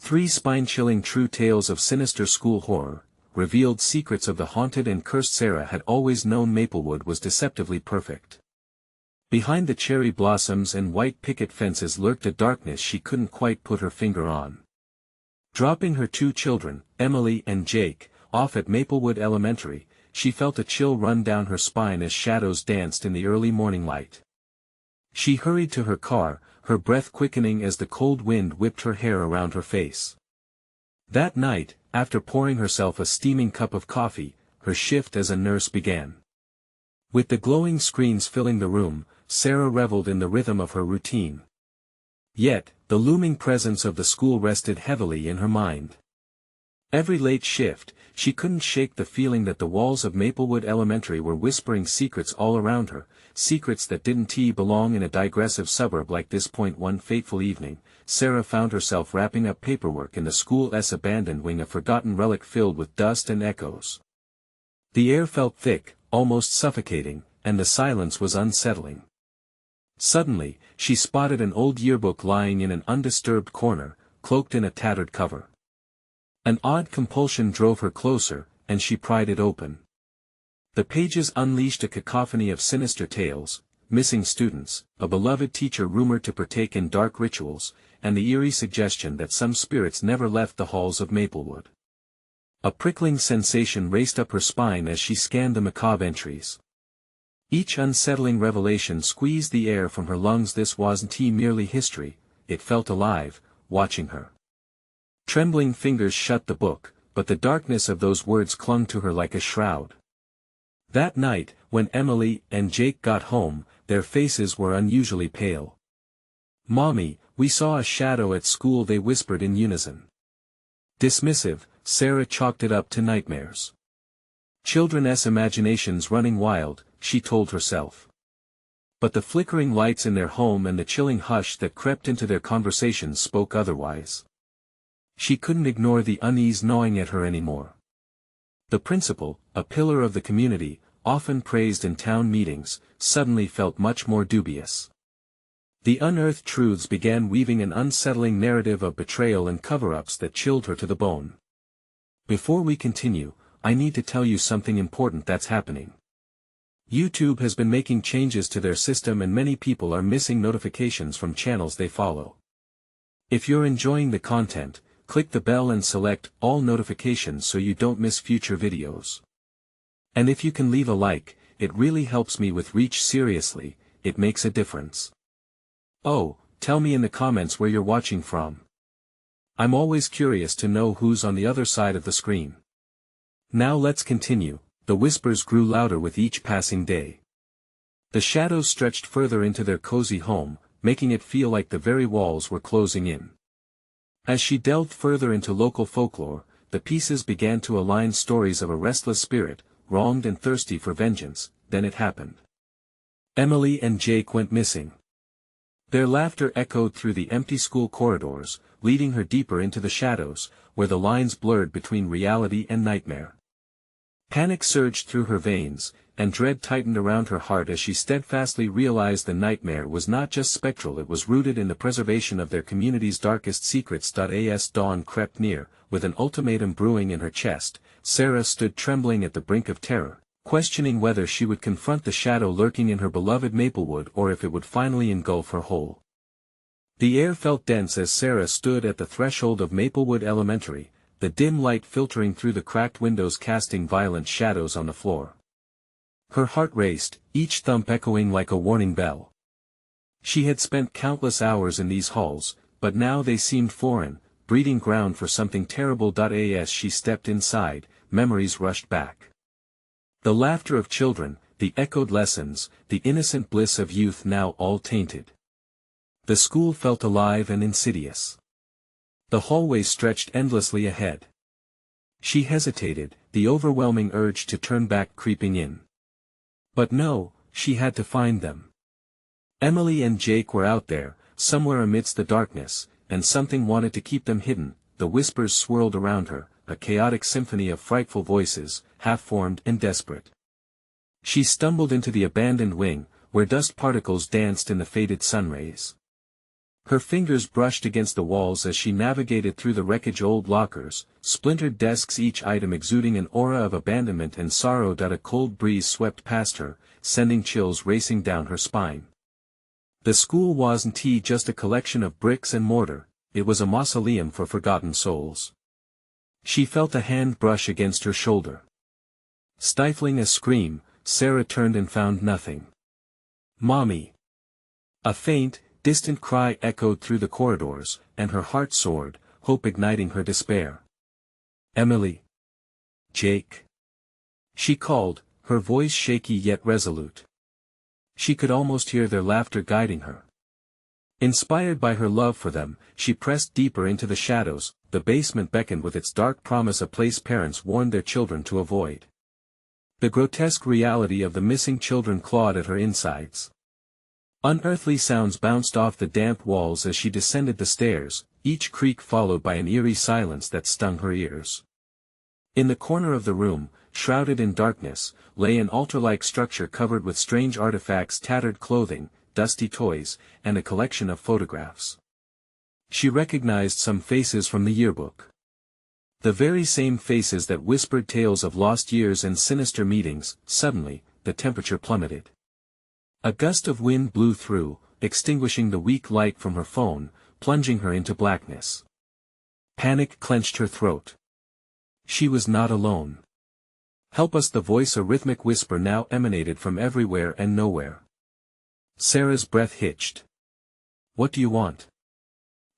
3 spine-chilling true tales of sinister school horror, revealed secrets of the haunted and cursed. Sarah had always known Maplewood was deceptively perfect. Behind the cherry blossoms and white picket fences lurked a darkness she couldn't quite put her finger on. Dropping her 2 children, Emily and Jake, off at Maplewood Elementary, she felt a chill run down her spine as shadows danced in the early morning light. She hurried to her car, her breath quickening as the cold wind whipped her hair around her face. That night, after pouring herself a steaming cup of coffee, her shift as a nurse began. With the glowing screens filling the room, Sarah reveled in the rhythm of her routine. Yet, the looming presence of the school rested heavily in her mind. Every late shift, she couldn't shake the feeling that the walls of Maplewood Elementary were whispering secrets all around her, secrets that didn't belong in a digressive suburb like this. One fateful evening, Sarah found herself wrapping up paperwork in the school's abandoned wing, a forgotten relic filled with dust and echoes. The air felt thick, almost suffocating, and the silence was unsettling. Suddenly, she spotted an old yearbook lying in an undisturbed corner, cloaked in a tattered cover. An odd compulsion drove her closer, and she pried it open. The pages unleashed a cacophony of sinister tales: missing students, a beloved teacher rumored to partake in dark rituals, and the eerie suggestion that some spirits never left the halls of Maplewood. A prickling sensation raced up her spine as she scanned the macabre entries. Each unsettling revelation squeezed the air from her lungs. This wasn't merely history, it felt alive, watching her. Trembling fingers shut the book, but the darkness of those words clung to her like a shroud. That night, when Emily and Jake got home, their faces were unusually pale. "Mommy, we saw a shadow at school," they whispered in unison. Dismissive, Sarah chalked it up to nightmares. Children's imaginations running wild, she told herself. But the flickering lights in their home and the chilling hush that crept into their conversations spoke otherwise. She couldn't ignore the unease gnawing at her anymore. The principal, a pillar of the community, often praised in town meetings, suddenly felt much more dubious. The unearthed truths began weaving an unsettling narrative of betrayal and cover-ups that chilled her to the bone. Before we continue, I need to tell you something important that's happening. YouTube has been making changes to their system and many people are missing notifications from channels they follow. If you're enjoying the content, click the bell and select all notifications so you don't miss future videos. And if you can leave a like, it really helps me with reach. Seriously, it makes a difference. Oh, tell me in the comments where you're watching from. I'm always curious to know who's on the other side of the screen. Now let's continue. The whispers grew louder with each passing day. The shadows stretched further into their cozy home, making it feel like the very walls were closing in. As she delved further into local folklore, the pieces began to align: stories of a restless spirit, wronged and thirsty for vengeance. Then it happened. Emily and Jake went missing. Their laughter echoed through the empty school corridors, leading her deeper into the shadows, where the lines blurred between reality and nightmare. Panic surged through her veins, and dread tightened around her heart as she steadfastly realized the nightmare was not just spectral, it was rooted in the preservation of their community's darkest secrets. As dawn crept near, with an ultimatum brewing in her chest, Sarah stood trembling at the brink of terror, questioning whether she would confront the shadow lurking in her beloved Maplewood or if it would finally engulf her whole. The air felt dense as Sarah stood at the threshold of Maplewood Elementary, the dim light filtering through the cracked windows casting violent shadows on the floor. Her heart raced, each thump echoing like a warning bell. She had spent countless hours in these halls, but now they seemed foreign, breeding ground for something terrible. As she stepped inside, memories rushed back. The laughter of children, the echoed lessons, the innocent bliss of youth, now all tainted. The school felt alive and insidious. The hallways stretched endlessly ahead. She hesitated, the overwhelming urge to turn back creeping in. But no, she had to find them. Emily and Jake were out there, somewhere amidst the darkness, and something wanted to keep them hidden. The whispers swirled around her, a chaotic symphony of frightful voices, half-formed and desperate. She stumbled into the abandoned wing, where dust particles danced in the faded sunrays. Her fingers brushed against the walls as she navigated through the wreckage, old lockers, splintered desks, each item exuding an aura of abandonment and sorrow. A cold breeze swept past her, sending chills racing down her spine. The school wasn't just a collection of bricks and mortar, it was a mausoleum for forgotten souls. She felt a hand brush against her shoulder. Stifling a scream, Sarah turned and found nothing. "Mommy!" A faint, distant cry echoed through the corridors, and her heart soared, hope igniting her despair. "Emily! Jake!" She called, her voice shaky yet resolute. She could almost hear their laughter guiding her. Inspired by her love for them, she pressed deeper into the shadows. The basement beckoned with its dark promise, a place parents warned their children to avoid. The grotesque reality of the missing children clawed at her insides. Unearthly sounds bounced off the damp walls as she descended the stairs, each creak followed by an eerie silence that stung her ears. In the corner of the room, shrouded in darkness, lay an altar-like structure covered with strange artifacts, tattered clothing, dusty toys, and a collection of photographs. She recognized some faces from the yearbook. The very same faces that whispered tales of lost years and sinister meetings. Suddenly, the temperature plummeted. A gust of wind blew through, extinguishing the weak light from her phone, plunging her into blackness. Panic clenched her throat. She was not alone. "Help us!" The voice, a rhythmic whisper, now emanated from everywhere and nowhere. Sarah's breath hitched. "What do you want?"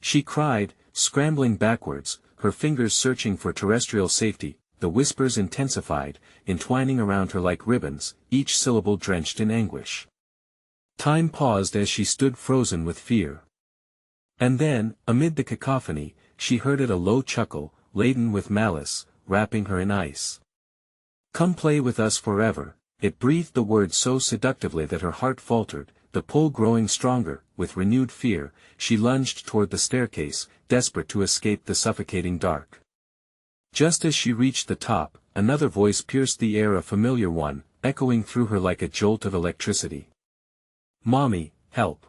she cried, scrambling backwards, her fingers searching for terrestrial safety. The whispers intensified, entwining around her like ribbons, each syllable drenched in anguish. Time paused as she stood frozen with fear. And then, amid the cacophony, she heard it, a low chuckle, laden with malice, wrapping her in ice. "Come play with us forever," it breathed, the words so seductively that her heart faltered, the pull growing stronger. With renewed fear, she lunged toward the staircase, desperate to escape the suffocating dark. Just as she reached the top, another voice pierced the air, a familiar one, echoing through her like a jolt of electricity. "Mommy, help!"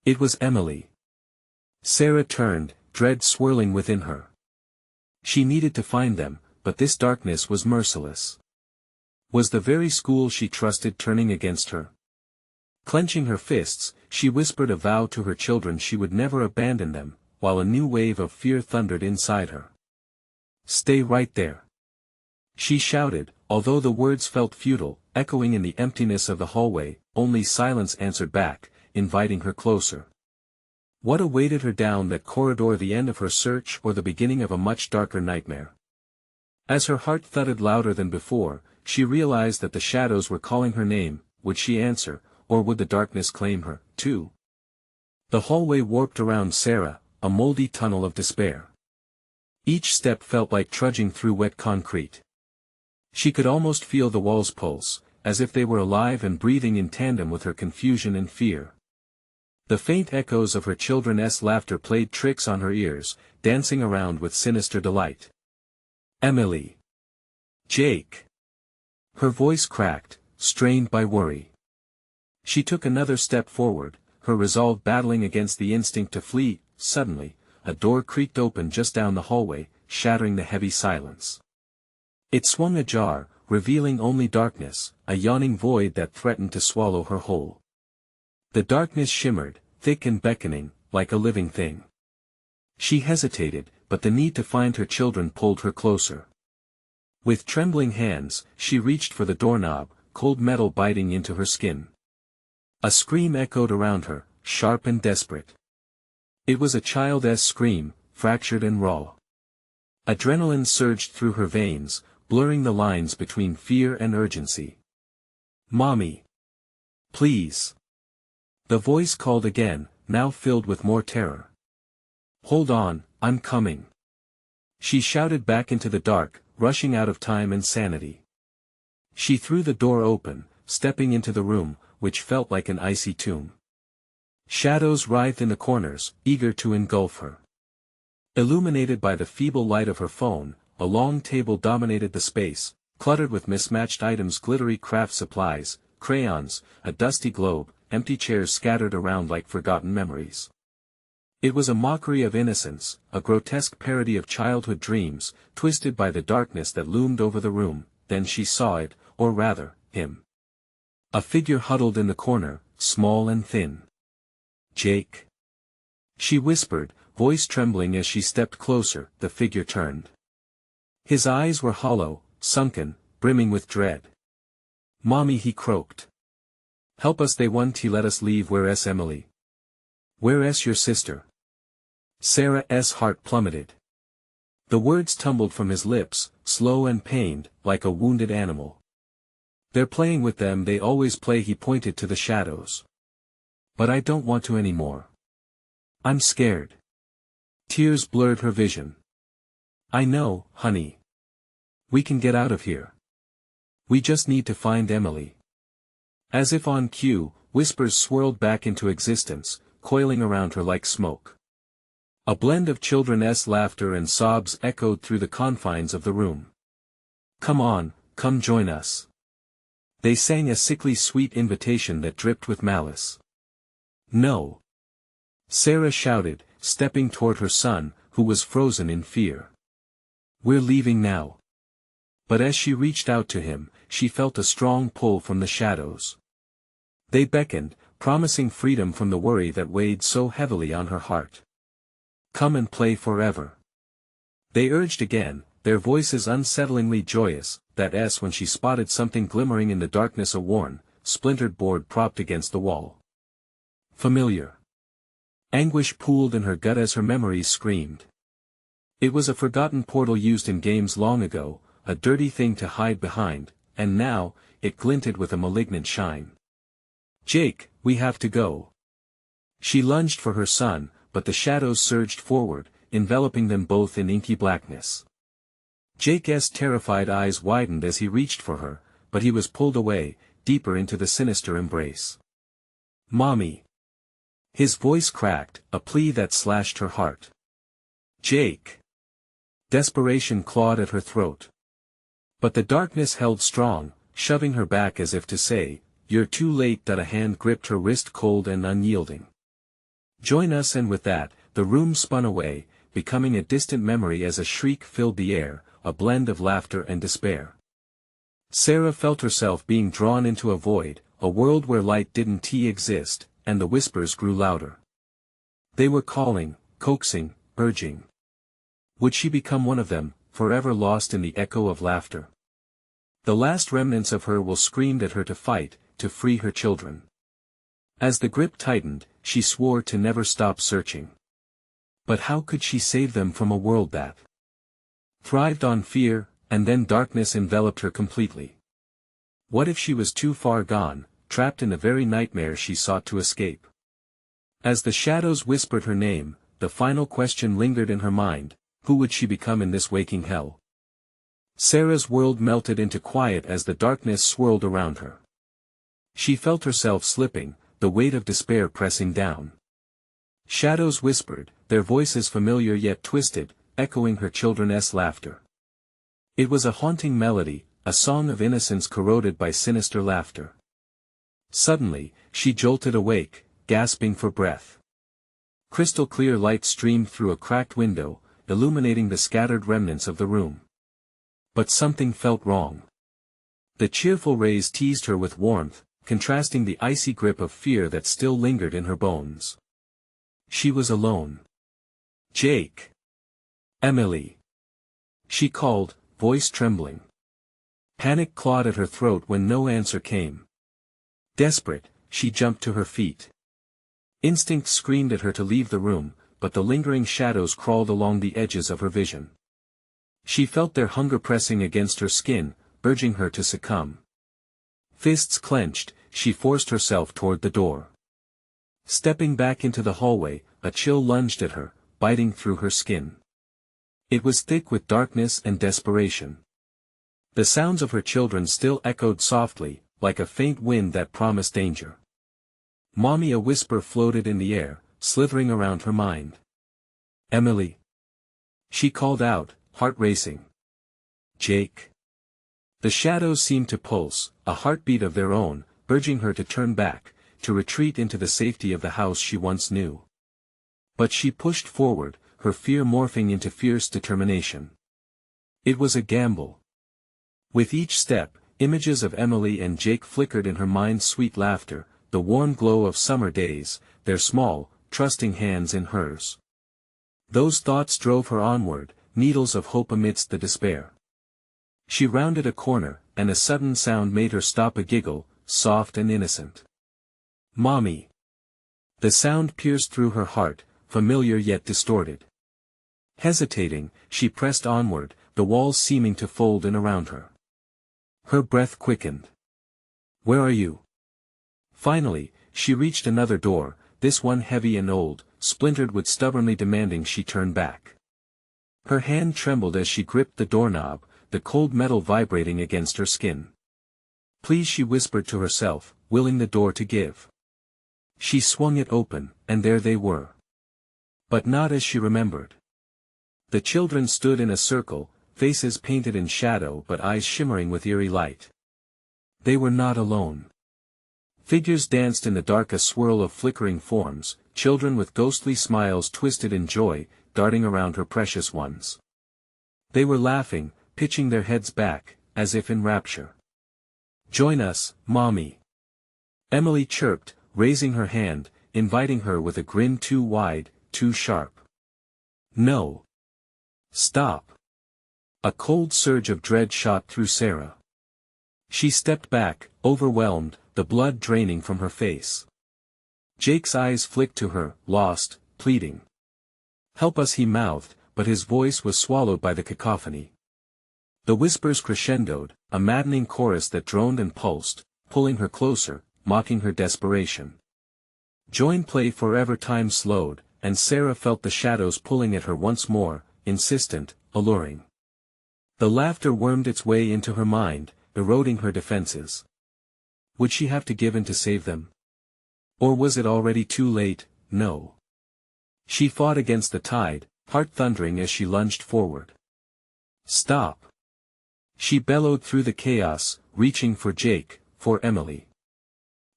It was Emily. Sarah turned, dread swirling within her. She needed to find them, but this darkness was merciless. Was the very school she trusted turning against her? Clenching her fists, she whispered a vow to her children she would never abandon them, while a new wave of fear thundered inside her. "Stay right there!" she shouted, although the words felt futile, echoing in the emptiness of the hallway. Only silence answered back, inviting her closer. What awaited her down that corridor? The end of her search, or the beginning of a much darker nightmare? As her heart thudded louder than before, she realized that the shadows were calling her name. Would she answer, or would the darkness claim her, too? The hallway warped around Sarah, a moldy tunnel of despair. Each step felt like trudging through wet concrete. She could almost feel the walls pulse, as if they were alive and breathing in tandem with her confusion and fear. The faint echoes of her children's laughter played tricks on her ears, dancing around with sinister delight. "Emily! Jake!" Her voice cracked, strained by worry. She took another step forward, her resolve battling against the instinct to flee. Suddenly, a door creaked open just down the hallway, shattering the heavy silence. It swung ajar, revealing only darkness, a yawning void that threatened to swallow her whole. The darkness shimmered, thick and beckoning, like a living thing. She hesitated, but the need to find her children pulled her closer. With trembling hands, she reached for the doorknob, cold metal biting into her skin. A scream echoed around her, sharp and desperate. It was a child's scream, fractured and raw. Adrenaline surged through her veins, blurring the lines between fear and urgency. "Mommy! Please!" The voice called again, now filled with more terror. "Hold on, I'm coming!" she shouted back into the dark, rushing out of time and sanity. She threw the door open, stepping into the room, which felt like an icy tomb. Shadows writhed in the corners, eager to engulf her. Illuminated by the feeble light of her phone, a long table dominated the space, cluttered with mismatched items, glittery craft supplies, crayons, a dusty globe, empty chairs scattered around like forgotten memories. It was a mockery of innocence, a grotesque parody of childhood dreams, twisted by the darkness that loomed over the room. Then she saw it, or rather, him. A figure huddled in the corner, small and thin. "Jake?" she whispered, voice trembling as she stepped closer. The figure turned. His eyes were hollow, sunken, brimming with dread. "Mommy," he croaked. "Help us, they won't let us leave. Where's Emily? Where's your sister?" Sarah's heart plummeted. The words tumbled from his lips, slow and pained, like a wounded animal. "They're playing with them, they always play." He pointed to the shadows. "But I don't want to anymore. I'm scared." Tears blurred her vision. "I know, honey. We can get out of here. We just need to find Emily." As if on cue, whispers swirled back into existence, coiling around her like smoke. A blend of children's laughter and sobs echoed through the confines of the room. "Come on, come join us." They sang a sickly sweet invitation that dripped with malice. "No!" Sarah shouted, stepping toward her son, who was frozen in fear. "We're leaving now." But as she reached out to him, she felt a strong pull from the shadows. They beckoned, promising freedom from the worry that weighed so heavily on her heart. "Come and play forever." They urged again, their voices unsettlingly joyous. That's when she spotted something glimmering in the darkness, a worn, splintered board propped against the wall. Familiar. Anguish pooled in her gut as her memories screamed. It was a forgotten portal used in games long ago, a dirty thing to hide behind, and now, it glinted with a malignant shine. "Jake, we have to go." She lunged for her son, but the shadows surged forward, enveloping them both in inky blackness. Jake's terrified eyes widened as he reached for her, but he was pulled away, deeper into the sinister embrace. "Mommy." His voice cracked, a plea that slashed her heart. "Jake." Desperation clawed at her throat. But the darkness held strong, shoving her back as if to say, "You're too late." A hand gripped her wrist, cold and unyielding. "Join us." And with that, the room spun away, becoming a distant memory as a shriek filled the air, a blend of laughter and despair. Sarah felt herself being drawn into a void, a world where light didn't exist, and the whispers grew louder. They were calling, coaxing, urging. Would she become one of them, forever lost in the echo of laughter? The last remnants of her will screamed at her to fight, to free her children. As the grip tightened, she swore to never stop searching. But how could she save them from a world that thrived on fear? And then darkness enveloped her completely. What if she was too far gone, trapped in the very nightmare she sought to escape? As the shadows whispered her name, the final question lingered in her mind: who would she become in this waking hell? Sarah's world melted into quiet as the darkness swirled around her. She felt herself slipping, the weight of despair pressing down. Shadows whispered, their voices familiar yet twisted, echoing her children's laughter. It was a haunting melody, a song of innocence corroded by sinister laughter. Suddenly, she jolted awake, gasping for breath. Crystal clear light streamed through a cracked window, illuminating the scattered remnants of the room. But something felt wrong. The cheerful rays teased her with warmth, contrasting the icy grip of fear that still lingered in her bones. She was alone. "Jake! Emily!" she called, voice trembling. Panic clawed at her throat when no answer came. Desperate, she jumped to her feet. Instinct screamed at her to leave the room, but the lingering shadows crawled along the edges of her vision. She felt their hunger pressing against her skin, urging her to succumb. Fists clenched, she forced herself toward the door. Stepping back into the hallway, a chill lunged at her, biting through her skin. It was thick with darkness and desperation. The sounds of her children still echoed softly, like a faint wind that promised danger. "Mommy!" A whisper floated in the air, slithering around her mind. "Emily!" she called out, heart racing. "Jake!" The shadows seemed to pulse, a heartbeat of their own, urging her to turn back, to retreat into the safety of the house she once knew. But she pushed forward, her fear morphing into fierce determination. It was a gamble. With each step, images of Emily and Jake flickered in her mind's sweet laughter, the warm glow of summer days, their small, trusting hands in hers. Those thoughts drove her onward, needles of hope amidst the despair. She rounded a corner, and a sudden sound made her stop, a giggle, soft and innocent. "Mommy!" The sound pierced through her heart, familiar yet distorted. Hesitating, she pressed onward, the walls seeming to fold in around her. Her breath quickened. "Where are you?" Finally, she reached another door, this one heavy and old, splintered with stubbornly demanding she turn back. Her hand trembled as she gripped the doorknob, the cold metal vibrating against her skin. "Please," she whispered to herself, willing the door to give. She swung it open, and there they were. But not as she remembered. The children stood in a circle, faces painted in shadow but eyes shimmering with eerie light. They were not alone. Figures danced in the dark, a swirl of flickering forms, children with ghostly smiles twisted in joy, darting around her precious ones. They were laughing, pitching their heads back, as if in rapture. "Join us, Mommy," Emily chirped, raising her hand, inviting her with a grin too wide, too sharp. "No. Stop." A cold surge of dread shot through Sarah. She stepped back, overwhelmed, the blood draining from her face. Jake's eyes flicked to her, lost, pleading. "Help us," he mouthed, but his voice was swallowed by the cacophony. The whispers crescendoed, a maddening chorus that droned and pulsed, pulling her closer, mocking her desperation. Join, play forever. Time slowed, and Sarah felt the shadows pulling at her once more, insistent, alluring. The laughter wormed its way into her mind, eroding her defenses. Would she have to give in to save them? Or was it already too late? No. She fought against the tide, heart thundering as she lunged forward. "Stop!" she bellowed through the chaos, reaching for Jake, for Emily.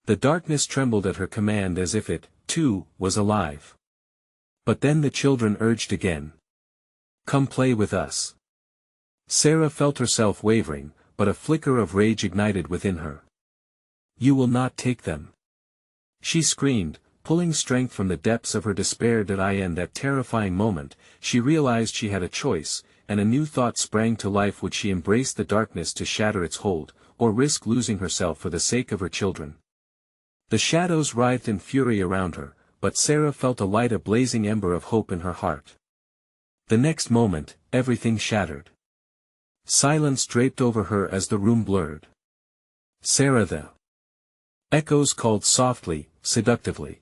The darkness trembled at her command as if it, too, was alive. But then the children urged again. "Come play with us." Sarah felt herself wavering, but a flicker of rage ignited within her. "You will not take them!" she screamed, pulling strength from the depths of her despair. In that terrifying moment, she realized she had a choice, and a new thought sprang to life. Would she embrace the darkness to shatter its hold, or risk losing herself for the sake of her children? The shadows writhed in fury around her, but Sarah felt a light, a blazing ember of hope in her heart. The next moment, everything shattered. Silence draped over her as the room blurred. "Sarah!" The echoes called softly, seductively.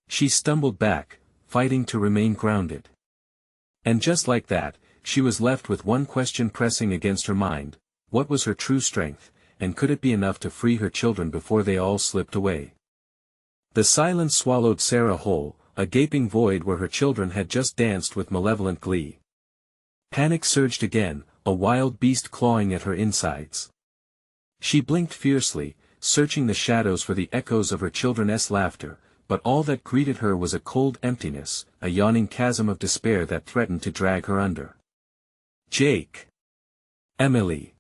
She stumbled back, fighting to remain grounded. And just like that, she was left with one question pressing against her mind: what was her true strength, and could it be enough to free her children before they all slipped away? The silence swallowed Sarah whole, a gaping void where her children had just danced with malevolent glee. Panic surged again, a wild beast clawing at her insides. She blinked fiercely, searching the shadows for the echoes of her children's laughter, but all that greeted her was a cold emptiness, a yawning chasm of despair that threatened to drag her under. "Jake! Emily!"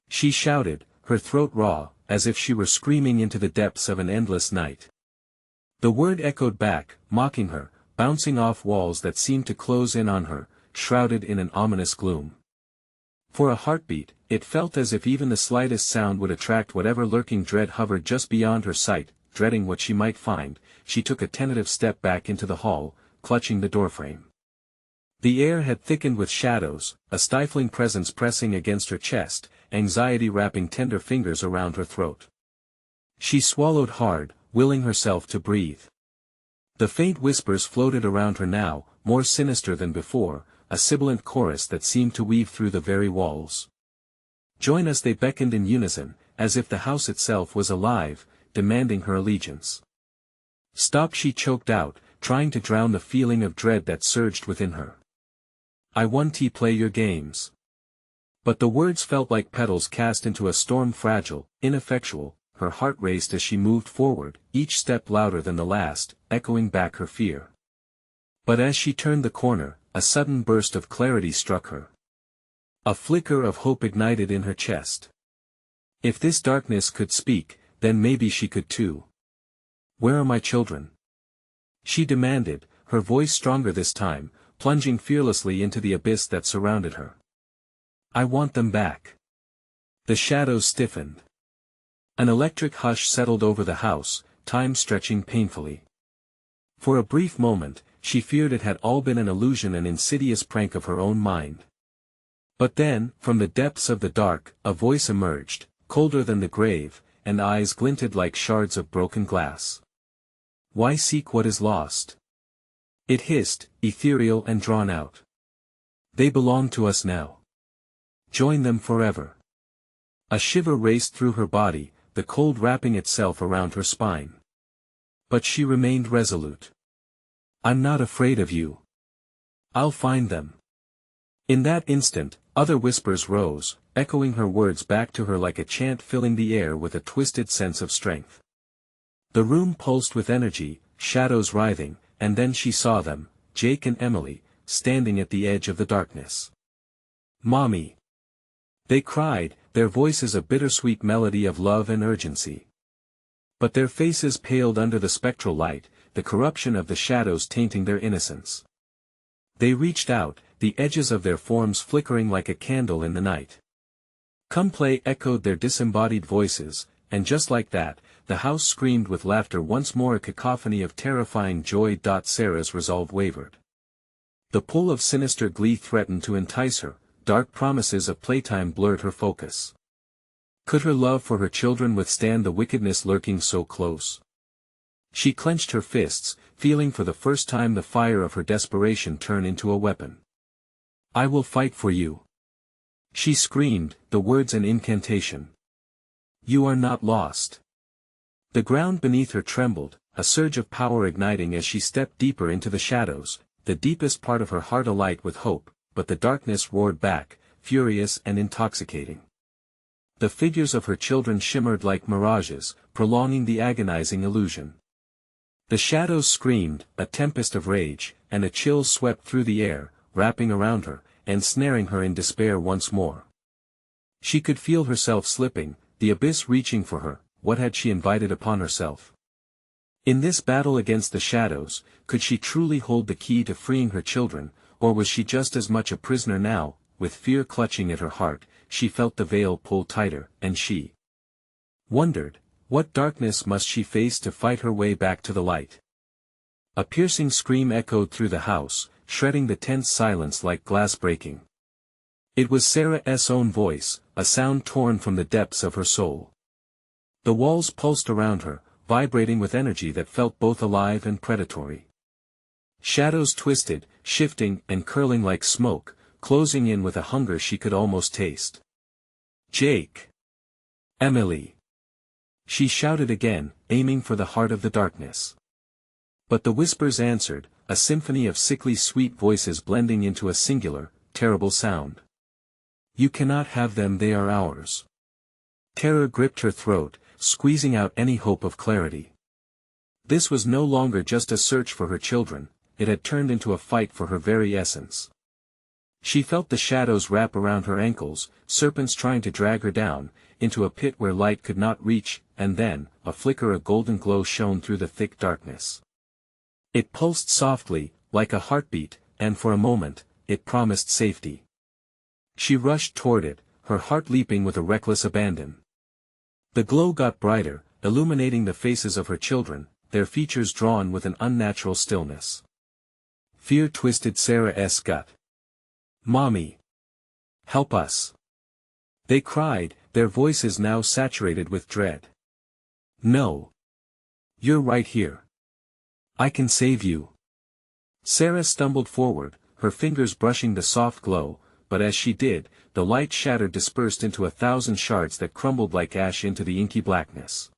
she shouted, her throat raw, as if she were screaming into the depths of an endless night. The word echoed back, mocking her, bouncing off walls that seemed to close in on her, shrouded in an ominous gloom. For a heartbeat, it felt as if even the slightest sound would attract whatever lurking dread hovered just beyond her sight. Dreading what she might find, she took a tentative step back into the hall, clutching the doorframe. The air had thickened with shadows, a stifling presence pressing against her chest, anxiety wrapping tender fingers around her throat. She swallowed hard, willing herself to breathe. The faint whispers floated around her now, more sinister than before, a sibilant chorus that seemed to weave through the very walls. "Join us!" they beckoned in unison, as if the house itself was alive, demanding her allegiance. "Stop!" she choked out, trying to drown the feeling of dread that surged within her. "I want to play your games." But the words felt like petals cast into a storm, fragile, ineffectual. Her heart raced as she moved forward, each step louder than the last, echoing back her fear. But as she turned the corner, a sudden burst of clarity struck her. A flicker of hope ignited in her chest. If this darkness could speak, then maybe she could too. "Where are my children?" she demanded, her voice stronger this time, plunging fearlessly into the abyss that surrounded her. "I want them back." The shadows stiffened. An electric hush settled over the house, time stretching painfully. For a brief moment, she feared it had all been an illusion, an insidious prank of her own mind. But then, from the depths of the dark, a voice emerged, colder than the grave, and eyes glinted like shards of broken glass. "Why seek what is lost?" it hissed, ethereal and drawn out. "They belong to us now. Join them forever." A shiver raced through her body, the cold wrapping itself around her spine. But she remained resolute. "I'm not afraid of you. I'll find them." In that instant, other whispers rose, echoing her words back to her like a chant, filling the air with a twisted sense of strength. The room pulsed with energy, shadows writhing, and then she saw them, Jake and Emily, standing at the edge of the darkness. "Mommy!" they cried, their voices a bittersweet melody of love and urgency. But their faces paled under the spectral light, the corruption of the shadows tainting their innocence. They reached out, the edges of their forms flickering like a candle in the night. "Come play," echoed their disembodied voices, and just like that, the house screamed with laughter once more, a cacophony of terrifying joy. Sarah's resolve wavered. The pull of sinister glee threatened to entice her, dark promises of playtime blurred her focus. Could her love for her children withstand the wickedness lurking so close? She clenched her fists, feeling for the first time the fire of her desperation turn into a weapon. "I will fight for you," she screamed, the words an incantation. "You are not lost." The ground beneath her trembled, a surge of power igniting as she stepped deeper into the shadows, the deepest part of her heart alight with hope, but the darkness roared back, furious and intoxicating. The figures of her children shimmered like mirages, prolonging the agonizing illusion. The shadows screamed, a tempest of rage, and a chill swept through the air, wrapping around her, ensnaring her in despair once more. She could feel herself slipping, the abyss reaching for her. What had she invited upon herself? In this battle against the shadows, could she truly hold the key to freeing her children, or was she just as much a prisoner now? With fear clutching at her heart, she felt the veil pull tighter, and she wondered, what darkness must she face to fight her way back to the light? A piercing scream echoed through the house, shredding the tense silence like glass breaking. It was Sarah's own voice, a sound torn from the depths of her soul. The walls pulsed around her, vibrating with energy that felt both alive and predatory. Shadows twisted, shifting and curling like smoke, closing in with a hunger she could almost taste. "Jake! Emily!" she shouted again, aiming for the heart of the darkness. But the whispers answered, a symphony of sickly sweet voices blending into a singular, terrible sound. "You cannot have them, they are ours." Terror gripped her throat, squeezing out any hope of clarity. This was no longer just a search for her children, it had turned into a fight for her very essence. She felt the shadows wrap around her ankles, serpents trying to drag her down, into a pit where light could not reach, and then, a flicker of golden glow shone through the thick darkness. It pulsed softly, like a heartbeat, and for a moment, it promised safety. She rushed toward it, her heart leaping with a reckless abandon. The glow got brighter, illuminating the faces of her children, their features drawn with an unnatural stillness. Fear twisted Sarah's gut. "Mommy! Help us!" they cried, their voices now saturated with dread. "No! You're right here. I can save you." Sarah stumbled forward, her fingers brushing the soft glow, but as she did, the light shattered, dispersed into 1,000 shards that crumbled like ash into the inky blackness.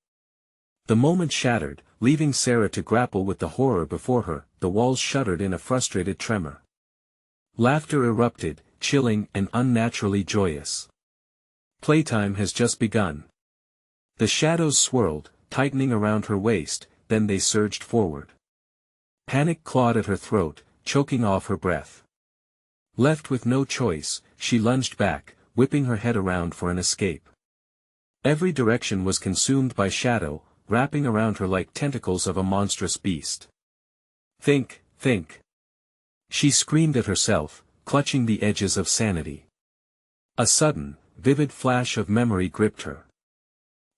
The moment shattered, leaving Sarah to grapple with the horror before her. The walls shuddered in a frustrated tremor. Laughter erupted, chilling and unnaturally joyous. Playtime has just begun. The shadows swirled, tightening around her waist, then they surged forward. Panic clawed at her throat, choking off her breath. Left with no choice, she lunged back, whipping her head around for an escape. Every direction was consumed by shadow, wrapping around her like tentacles of a monstrous beast. Think, think. She screamed at herself, clutching the edges of sanity. A sudden, vivid flash of memory gripped her.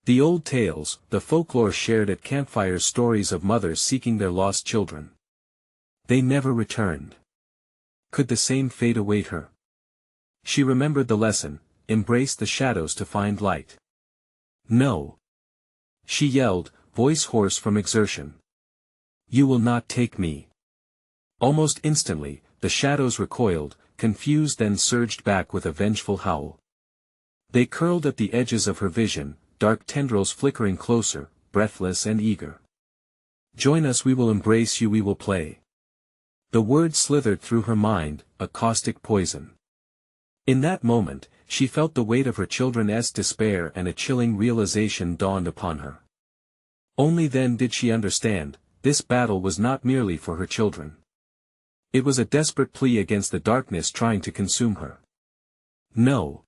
The old tales, the folklore shared at campfires, stories of mothers seeking their lost children. They never returned. Could the same fate await her? She remembered the lesson, embrace the shadows to find light. No. She yelled, voice hoarse from exertion. You will not take me. Almost instantly, the shadows recoiled, confused, then surged back with a vengeful howl. They curled at the edges of her vision, dark tendrils flickering closer, breathless and eager. Join us, we will embrace you, we will play. The words slithered through her mind, a caustic poison. In that moment, she felt the weight of her children's despair, and a chilling realization dawned upon her. Only then did she understand, this battle was not merely for her children. It was a desperate plea against the darkness trying to consume her. No.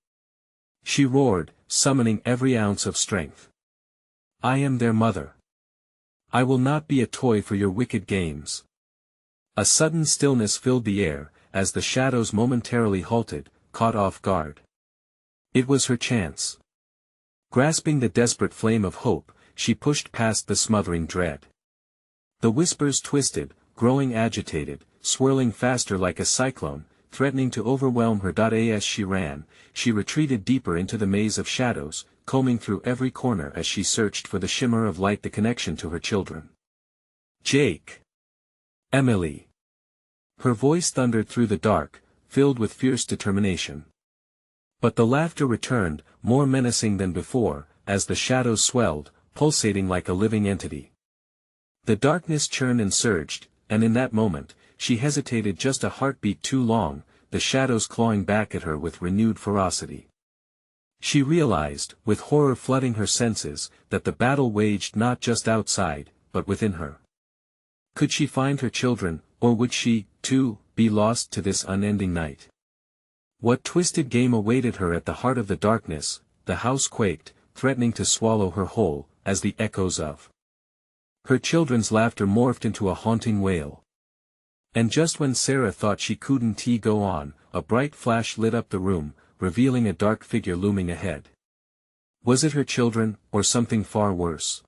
She roared, summoning every ounce of strength. I am their mother. I will not be a toy for your wicked games. A sudden stillness filled the air, as the shadows momentarily halted, caught off guard. It was her chance. Grasping the desperate flame of hope, she pushed past the smothering dread. The whispers twisted, growing agitated, swirling faster like a cyclone, threatening to overwhelm her. As she ran, she retreated deeper into the maze of shadows, combing through every corner as she searched for the shimmer of light, the connection to her children. Jake. Emily. Her voice thundered through the dark, filled with fierce determination. But the laughter returned, more menacing than before, as the shadows swelled, pulsating like a living entity. The darkness churned and surged, and in that moment, she hesitated just a heartbeat too long, the shadows clawing back at her with renewed ferocity. She realized, with horror flooding her senses, that the battle waged not just outside, but within her. Could she find her children, or would she, too, be lost to this unending night? What twisted game awaited her at the heart of the darkness? The house quaked, threatening to swallow her whole, as the echoes of her children's laughter morphed into a haunting wail. And just when Sarah thought she couldn't go on, a bright flash lit up the room, revealing a dark figure looming ahead. Was it her children, or something far worse?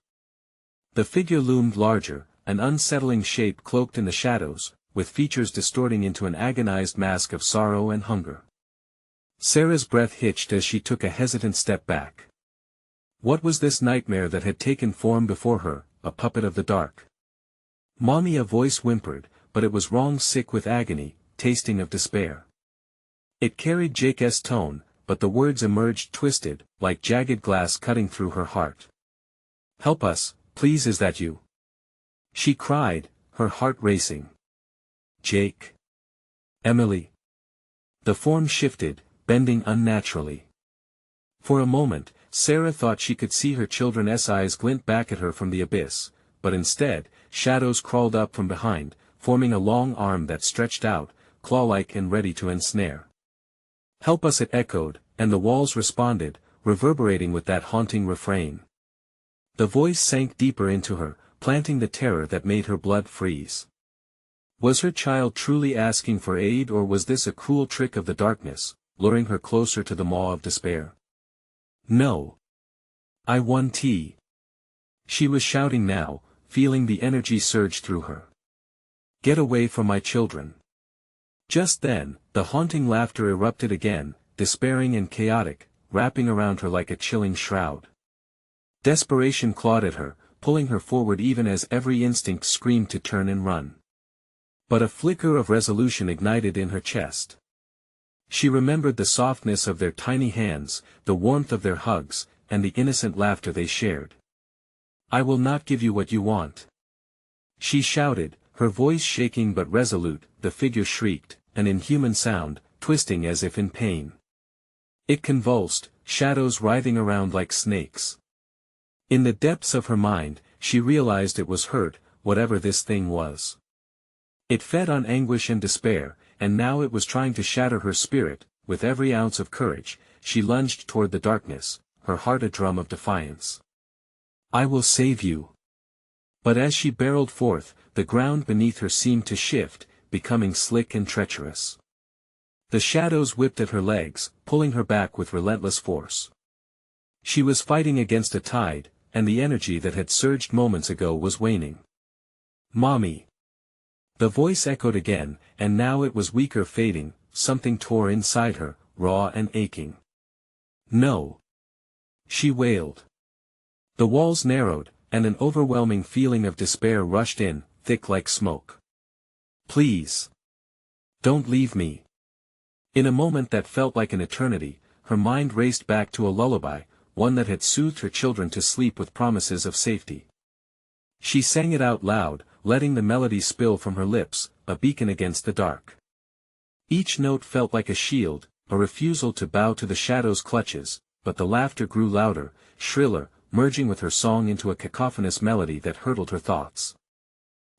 The figure loomed larger, an unsettling shape cloaked in the shadows, with features distorting into an agonized mask of sorrow and hunger. Sarah's breath hitched as she took a hesitant step back. What was this nightmare that had taken form before her, a puppet of the dark? Mommy, a voice whimpered, but it was wrong, sick with agony, tasting of despair. It carried Jake's tone, but the words emerged twisted, like jagged glass cutting through her heart. Help us, please, is that you? She cried, her heart racing. Jake. Emily. The form shifted, bending unnaturally. For a moment, Sarah thought she could see her children's eyes glint back at her from the abyss, but instead, shadows crawled up from behind, forming a long arm that stretched out, claw-like and ready to ensnare. Help us, it echoed, and the walls responded, reverberating with that haunting refrain. The voice sank deeper into her, planting the terror that made her blood freeze. Was her child truly asking for aid, or was this a cruel trick of the darkness, luring her closer to the maw of despair? No. I want tea. She was shouting now, feeling the energy surge through her. Get away from my children. Just then, the haunting laughter erupted again, despairing and chaotic, wrapping around her like a chilling shroud. Desperation clawed at her, pulling her forward even as every instinct screamed to turn and run. But a flicker of resolution ignited in her chest. She remembered the softness of their tiny hands, the warmth of their hugs, and the innocent laughter they shared. I will not give you what you want. She shouted, her voice shaking but resolute. The figure shrieked, an inhuman sound, twisting as if in pain. It convulsed, shadows writhing around like snakes. In the depths of her mind, she realized it was hurt, whatever this thing was. It fed on anguish and despair, and now it was trying to shatter her spirit. With every ounce of courage, she lunged toward the darkness, her heart a drum of defiance. "I will save you." But as she barreled forth, the ground beneath her seemed to shift, becoming slick and treacherous. The shadows whipped at her legs, pulling her back with relentless force. She was fighting against a tide, and the energy that had surged moments ago was waning. "Mommy!" The voice echoed again, and now it was weaker, fading. Something tore inside her, raw and aching. "No!" she wailed. The walls narrowed, and an overwhelming feeling of despair rushed in, thick like smoke. "Please! Don't leave me!" In a moment that felt like an eternity, her mind raced back to a lullaby, one that had soothed her children to sleep with promises of safety. She sang it out loud, letting the melody spill from her lips, a beacon against the dark. Each note felt like a shield, a refusal to bow to the shadow's clutches, but the laughter grew louder, shriller, merging with her song into a cacophonous melody that hurtled her thoughts.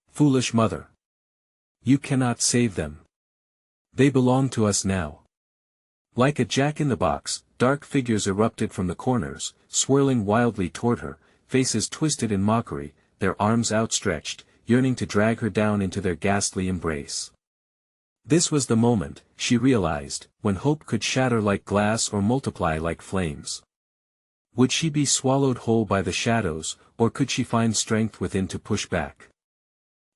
"Foolish mother! You cannot save them. They belong to us now." Like a jack-in-the-box, dark figures erupted from the corners, swirling wildly toward her, faces twisted in mockery, their arms outstretched, yearning to drag her down into their ghastly embrace. This was the moment, she realized, when hope could shatter like glass or multiply like flames. Would she be swallowed whole by the shadows, or could she find strength within to push back?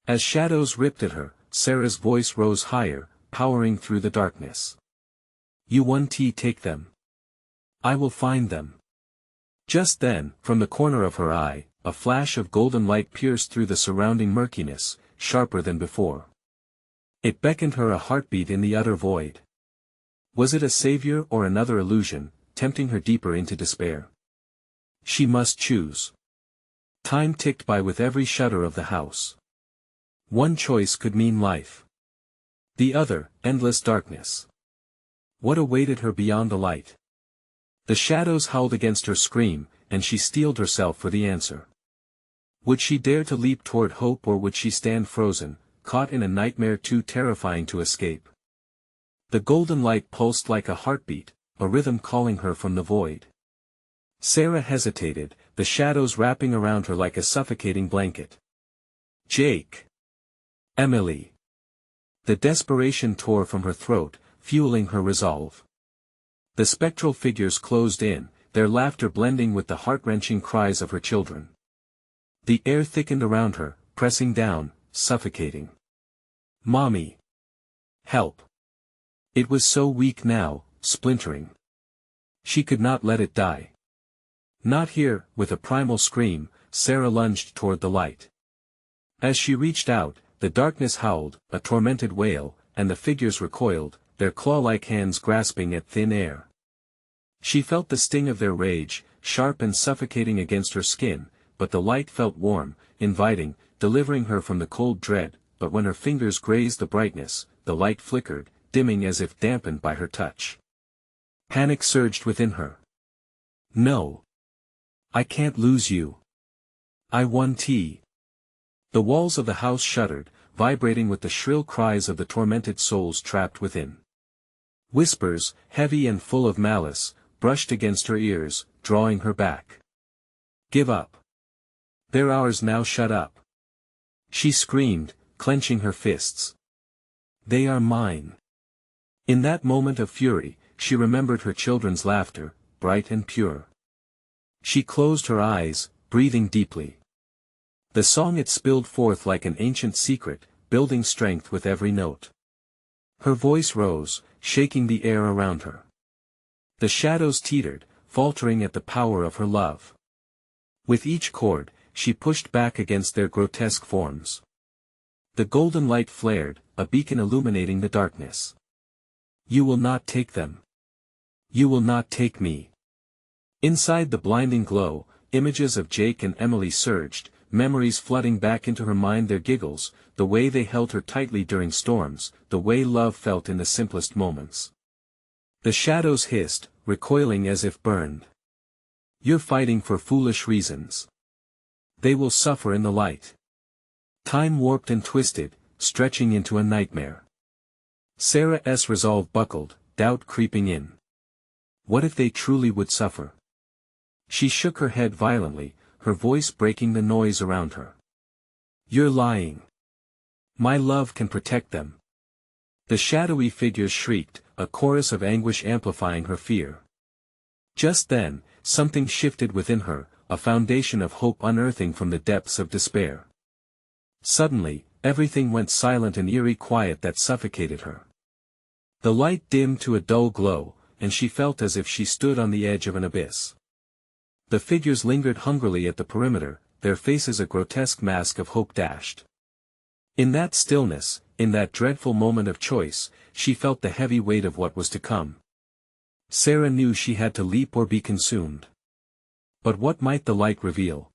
As shadows ripped at her, Sarah's voice rose higher, powering through the darkness. "You won't take them. I will find them." Just then, from the corner of her eye, a flash of golden light pierced through the surrounding murkiness, sharper than before. It beckoned her, a heartbeat in the utter void. Was it a savior or another illusion, tempting her deeper into despair? She must choose. Time ticked by with every shudder of the house. One choice could mean life. The other, endless darkness. What awaited her beyond the light? The shadows howled against her scream, and she steeled herself for the answer. Would she dare to leap toward hope, or would she stand frozen, caught in a nightmare too terrifying to escape? The golden light pulsed like a heartbeat, a rhythm calling her from the void. Sarah hesitated, the shadows wrapping around her like a suffocating blanket. "Jake! Emily!" The desperation tore from her throat, fueling her resolve. The spectral figures closed in, their laughter blending with the heart-wrenching cries of her children. The air thickened around her, pressing down, suffocating. "Mommy! Help!" It was so weak now, splintering. She could not let it die. Not here. With a primal scream, Sarah lunged toward the light. As she reached out, the darkness howled, a tormented wail, and the figures recoiled, their claw-like hands grasping at thin air. She felt the sting of their rage, sharp and suffocating against her skin, but the light felt warm, inviting, delivering her from the cold dread. But when her fingers grazed the brightness, the light flickered, dimming as if dampened by her touch. Panic surged within her. "No! I can't lose you. I want tea." The walls of the house shuddered, vibrating with the shrill cries of the tormented souls trapped within. Whispers, heavy and full of malice, brushed against her ears, drawing her back. "Give up. They're ours now, shut up." She screamed, clenching her fists. "They are mine." In that moment of fury, she remembered her children's laughter, bright and pure. She closed her eyes, breathing deeply. The song it spilled forth like an ancient secret, building strength with every note. Her voice rose, shaking the air around her. The shadows teetered, faltering at the power of her love. With each chord, she pushed back against their grotesque forms. The golden light flared, a beacon illuminating the darkness. "You will not take them. You will not take me." Inside the blinding glow, images of Jake and Emily surged, memories flooding back into her mind, their giggles, the way they held her tightly during storms, the way love felt in the simplest moments. The shadows hissed, recoiling as if burned. "You're fighting for foolish reasons. They will suffer in the light." Time warped and twisted, stretching into a nightmare. Sarah's resolve buckled, doubt creeping in. What if they truly would suffer? She shook her head violently, her voice breaking the noise around her. You're lying. My love can protect them. The shadowy figures shrieked, a chorus of anguish amplifying her fear. Just then, something shifted within her, a foundation of hope unearthing from the depths of despair. Suddenly, everything went silent and eerie quiet that suffocated her. The light dimmed to a dull glow, and she felt as if she stood on the edge of an abyss. The figures lingered hungrily at the perimeter, their faces a grotesque mask of hope dashed. In that stillness, in that dreadful moment of choice, she felt the heavy weight of what was to come. Sarah knew she had to leap or be consumed. But what might the light reveal?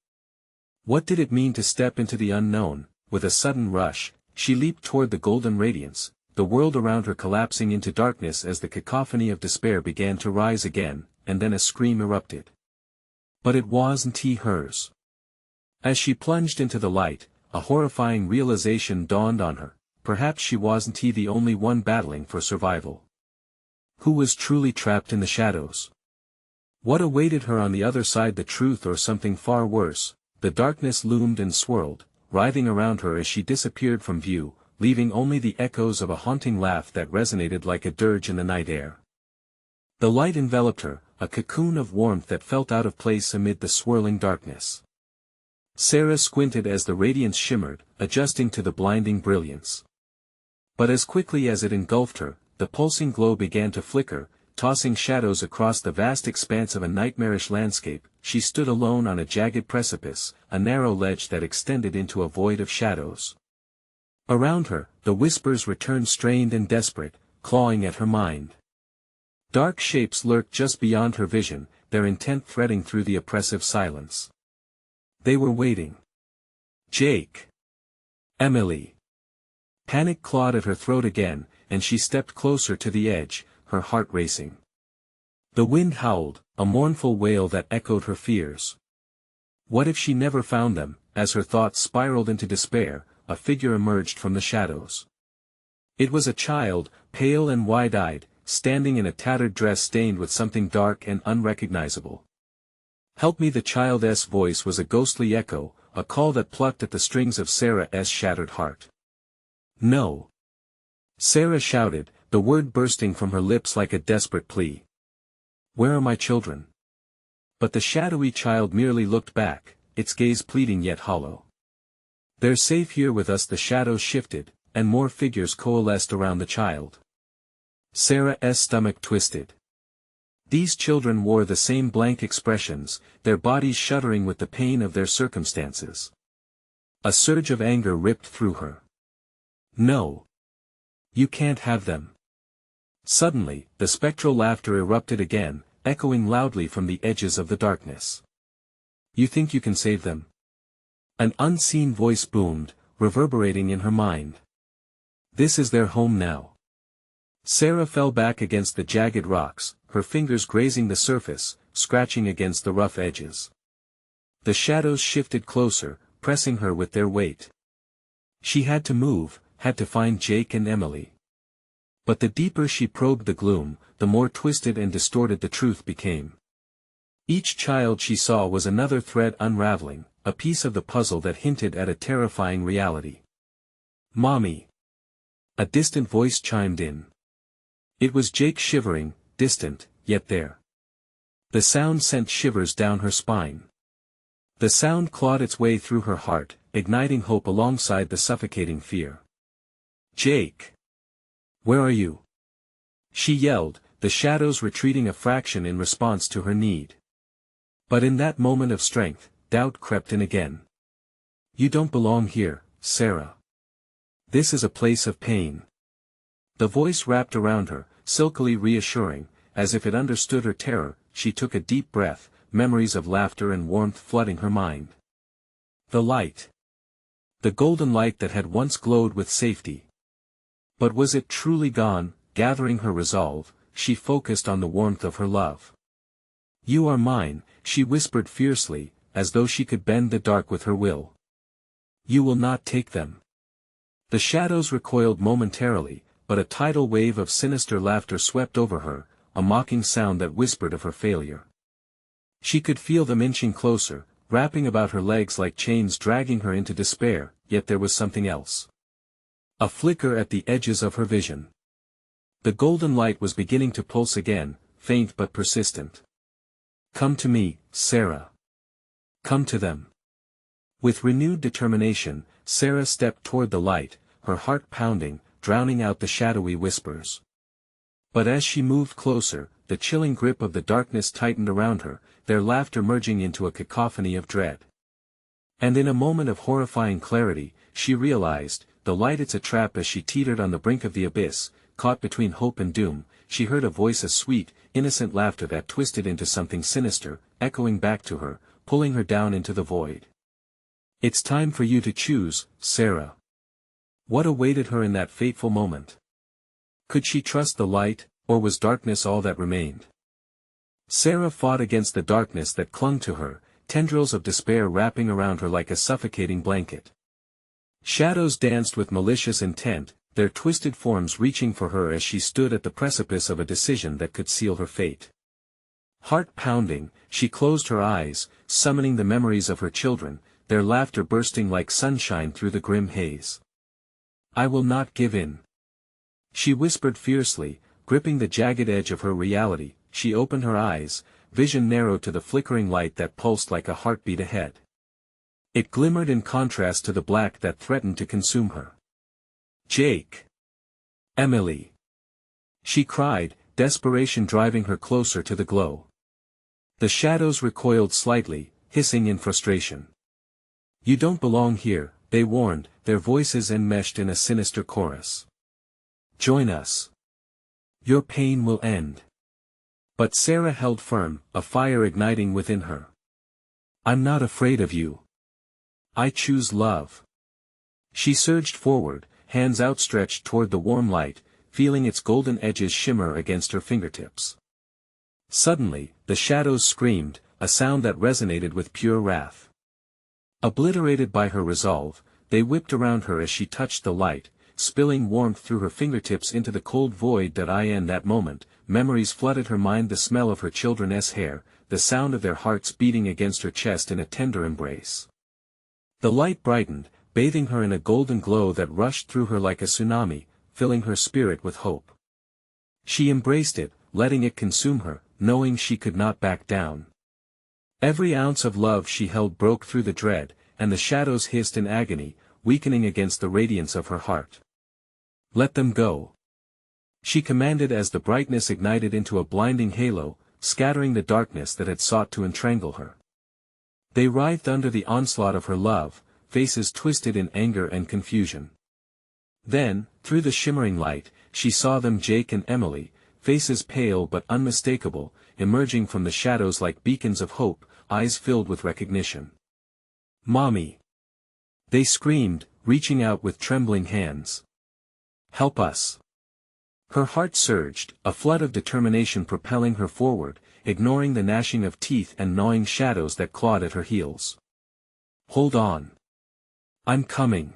What did it mean to step into the unknown? With a sudden rush, she leaped toward the golden radiance, the world around her collapsing into darkness as the cacophony of despair began to rise again, and then a scream erupted. But it wasn't hers. As she plunged into the light, a horrifying realization dawned on her, perhaps she wasn't the only one battling for survival. Who was truly trapped in the shadows? What awaited her on the other side? The truth or something far worse? The darkness loomed and swirled, writhing around her as she disappeared from view, leaving only the echoes of a haunting laugh that resonated like a dirge in the night air. The light enveloped her, a cocoon of warmth that felt out of place amid the swirling darkness. Sarah squinted as the radiance shimmered, adjusting to the blinding brilliance. But as quickly as it engulfed her, the pulsing glow began to flicker, tossing shadows across the vast expanse of a nightmarish landscape. She stood alone on a jagged precipice, a narrow ledge that extended into a void of shadows. Around her, the whispers returned strained and desperate, clawing at her mind. Dark shapes lurked just beyond her vision, their intent threading through the oppressive silence. They were waiting. Jake. Emily. Panic clawed at her throat again, and she stepped closer to the edge, her heart racing. The wind howled, a mournful wail that echoed her fears. What if she never found them? As her thoughts spiraled into despair, a figure emerged from the shadows. It was a child, pale and wide-eyed, standing in a tattered dress stained with something dark and unrecognizable. Help me! The child's voice was a ghostly echo, a call that plucked at the strings of Sarah's shattered heart. No! Sarah shouted, the word bursting from her lips like a desperate plea. Where are my children? But the shadowy child merely looked back, its gaze pleading yet hollow. They're safe here with us. The shadows shifted, and more figures coalesced around the child. Sarah's stomach twisted. These children wore the same blank expressions, their bodies shuddering with the pain of their circumstances. A surge of anger ripped through her. No! You can't have them. Suddenly, the spectral laughter erupted again, echoing loudly from the edges of the darkness. You think you can save them? An unseen voice boomed, reverberating in her mind. This is their home now. Sarah fell back against the jagged rocks, her fingers grazing the surface, scratching against the rough edges. The shadows shifted closer, pressing her with their weight. She had to move, had to find Jake and Emily. But the deeper she probed the gloom, the more twisted and distorted the truth became. Each child she saw was another thread unraveling, a piece of the puzzle that hinted at a terrifying reality. Mommy! A distant voice chimed in. It was Jake, shivering, distant, yet there. The sound sent shivers down her spine. The sound clawed its way through her heart, igniting hope alongside the suffocating fear. Jake! Where are you? She yelled, the shadows retreating a fraction in response to her need. But in that moment of strength, doubt crept in again. You don't belong here, Sarah. This is a place of pain. The voice wrapped around her, silkily reassuring, as if it understood her terror. She took a deep breath, memories of laughter and warmth flooding her mind. The light. The golden light that had once glowed with safety. But was it truly gone? Gathering her resolve, she focused on the warmth of her love. You are mine, she whispered fiercely, as though she could bend the dark with her will. You will not take them. The shadows recoiled momentarily, but a tidal wave of sinister laughter swept over her, a mocking sound that whispered of her failure. She could feel them inching closer, wrapping about her legs like chains dragging her into despair, yet there was something else. A flicker at the edges of her vision. The golden light was beginning to pulse again, faint but persistent. "Come to me, Sarah. Come to them." With renewed determination, Sarah stepped toward the light, her heart pounding, drowning out the shadowy whispers. But as she moved closer, the chilling grip of the darkness tightened around her, their laughter merging into a cacophony of dread. And in a moment of horrifying clarity, she realized, the light it's a trap. As she teetered on the brink of the abyss, caught between hope and doom, she heard a voice, a sweet, innocent laughter that twisted into something sinister, echoing back to her, pulling her down into the void. "It's time for you to choose, Sarah." What awaited her in that fateful moment? Could she trust the light, or was darkness all that remained? Sarah fought against the darkness that clung to her, tendrils of despair wrapping around her like a suffocating blanket. Shadows danced with malicious intent, their twisted forms reaching for her as she stood at the precipice of a decision that could seal her fate. Heart pounding, she closed her eyes, summoning the memories of her children, their laughter bursting like sunshine through the grim haze. "I will not give in," she whispered fiercely, gripping the jagged edge of her reality. She opened her eyes, vision narrowed to the flickering light that pulsed like a heartbeat ahead. It glimmered in contrast to the black that threatened to consume her. "Jake! Emily!" she cried, desperation driving her closer to the glow. The shadows recoiled slightly, hissing in frustration. "You don't belong here," they warned, their voices enmeshed in a sinister chorus. "Join us. Your pain will end." But Sarah held firm, a fire igniting within her. "I'm not afraid of you. I choose love." She surged forward, hands outstretched toward the warm light, feeling its golden edges shimmer against her fingertips. Suddenly, the shadows screamed, a sound that resonated with pure wrath. Obliterated by her resolve, they whipped around her as she touched the light, spilling warmth through her fingertips into the cold void that in that moment, memories flooded her mind, the smell of her children's hair, the sound of their hearts beating against her chest in a tender embrace. The light brightened, bathing her in a golden glow that rushed through her like a tsunami, filling her spirit with hope. She embraced it, letting it consume her, knowing she could not back down. Every ounce of love she held broke through the dread, and the shadows hissed in agony, weakening against the radiance of her heart. "Let them go," she commanded as the brightness ignited into a blinding halo, scattering the darkness that had sought to entrangle her. They writhed under the onslaught of her love, faces twisted in anger and confusion. Then, through the shimmering light, she saw them, Jake and Emily, faces pale but unmistakable, emerging from the shadows like beacons of hope, eyes filled with recognition. "Mommy!" they screamed, reaching out with trembling hands. "Help us!" Her heart surged, a flood of determination propelling her forward, ignoring the gnashing of teeth and gnawing shadows that clawed at her heels. "Hold on! I'm coming!"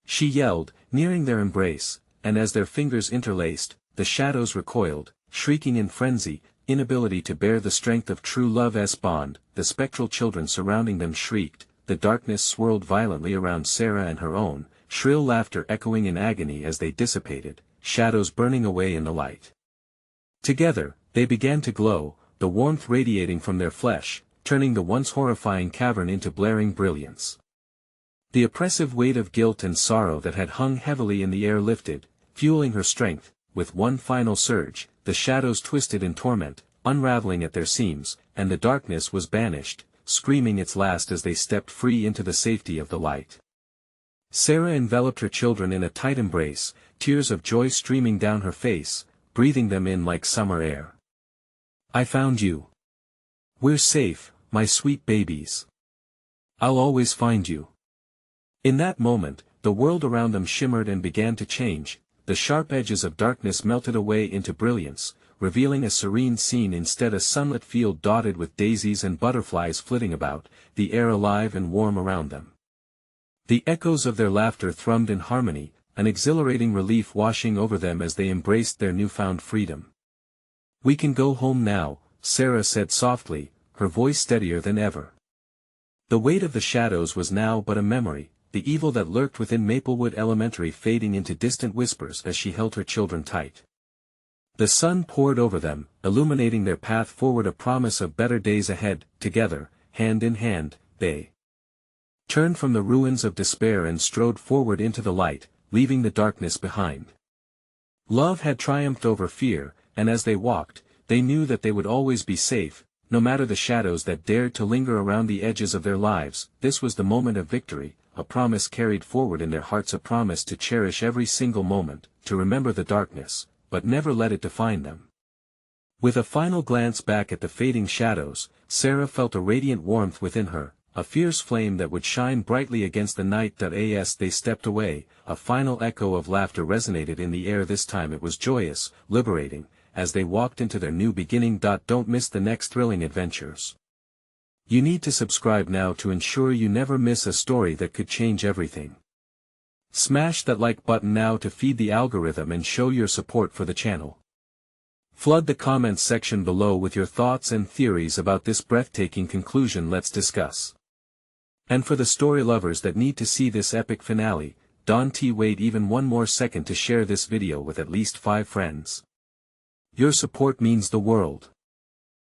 she yelled, nearing their embrace, and as their fingers interlaced, the shadows recoiled, shrieking in frenzy, inability to bear the strength of true love's bond. The spectral children surrounding them shrieked, the darkness swirled violently around Sarah and her own, shrill laughter echoing in agony as they dissipated, shadows burning away in the light. Together, they began to glow, the warmth radiating from their flesh, turning the once horrifying cavern into blaring brilliance. The oppressive weight of guilt and sorrow that had hung heavily in the air lifted, fueling her strength. With one final surge, the shadows twisted in torment, unraveling at their seams, and the darkness was banished, screaming its last as they stepped free into the safety of the light. Sarah enveloped her children in a tight embrace, tears of joy streaming down her face, breathing them in like summer air. "I found you. We're safe, my sweet babies. I'll always find you." In that moment, the world around them shimmered and began to change. The sharp edges of darkness melted away into brilliance, revealing a serene scene instead, a sunlit field dotted with daisies and butterflies flitting about, the air alive and warm around them. The echoes of their laughter thrummed in harmony, an exhilarating relief washing over them as they embraced their newfound freedom. "We can go home now," Sarah said softly, her voice steadier than ever. The weight of the shadows was now but a memory, the evil that lurked within Maplewood Elementary fading into distant whispers as she held her children tight. The sun poured over them, illuminating their path forward, a promise of better days ahead. Together, hand in hand, they turned from the ruins of despair and strode forward into the light, leaving the darkness behind. Love had triumphed over fear, and as they walked, they knew that they would always be safe, no matter the shadows that dared to linger around the edges of their lives. This was the moment of victory, a promise carried forward in their hearts, a promise to cherish every single moment, to remember the darkness, but never let it define them. With a final glance back at the fading shadows, Sarah felt a radiant warmth within her, a fierce flame that would shine brightly against the night. As they stepped away, a final echo of laughter resonated in the air. This time it was joyous, liberating, as they walked into their new beginning. Don't miss the next thrilling adventures. You need to subscribe now to ensure you never miss a story that could change everything. Smash that like button now to feed the algorithm and show your support for the channel. Flood the comments section below with your thoughts and theories about this breathtaking conclusion. Let's discuss. And for the story lovers that need to see this epic finale, don't wait even one more second to share this video with at least 5 friends. Your support means the world.